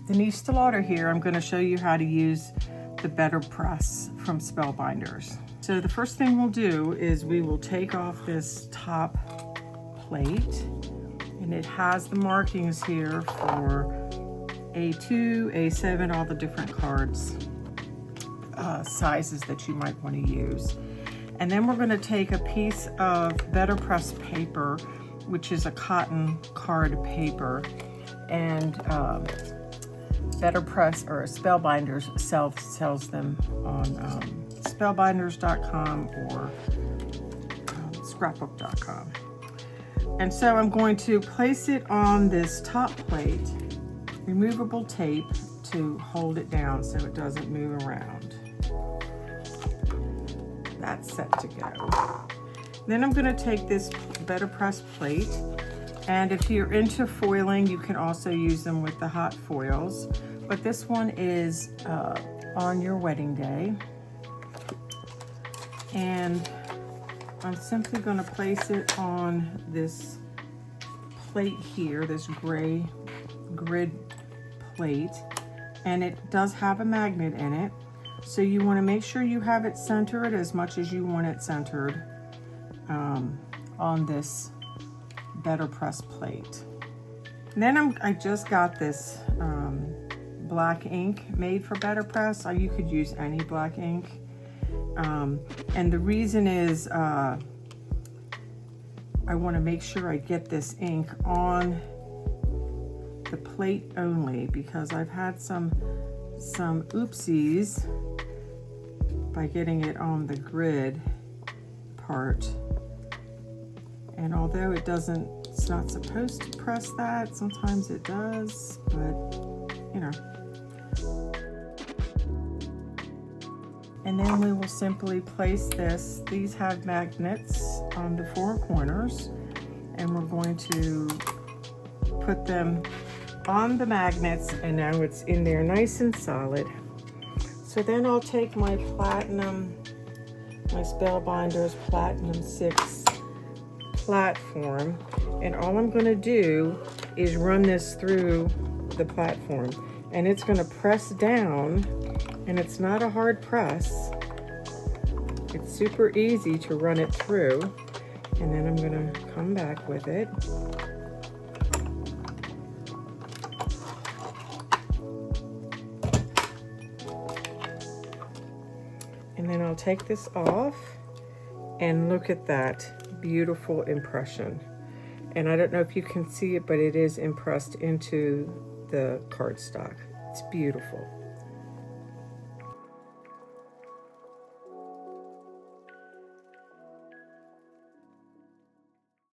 Denise Delauder here. I'm going to show you how to use the Betterpress from Spellbinders. So the first thing we'll do is we will take off this top plate, and it has the markings here for A2, A7, all the different cards, sizes that you might want to use. And then we're going to take a piece of Betterpress paper, which is a cotton card paper, and Betterpress or Spellbinders sells them on spellbinders.com or scrapbook.com. And so I'm going to place it on this top plate, removable tape to hold it down so it doesn't move around. That's set to go. Then I'm going to take this Betterpress plate, and if you're into foiling, you can also use them with the hot foils, but this one is on your wedding day. And I'm simply going to place it on this plate here, this gray grid plate, and it does have a magnet in it. So you want to make sure you have it centered as much as you want it centered on this Betterpress plate. And then I just got this black ink made for Betterpress. You could use any black ink. And the reason is I want to make sure I get this ink on the plate only, because I've had some oopsies by getting it on the grid part. And although it's not supposed to press that, sometimes it does, but you know. And then we will simply place this. These have magnets on the four corners, and we're going to put them on the magnets, and now it's in there nice and solid. So then I'll take my Spellbinders Platinum 6 platform, and all I'm going to do is run this through the platform, and it's going to press down, and it's not a hard press. It's super easy to run it through, and then I'm going to come back with it. And then I'll take this off, and look at that beautiful impression. And I don't know if you can see it, but it is impressed into the cardstock. It's beautiful.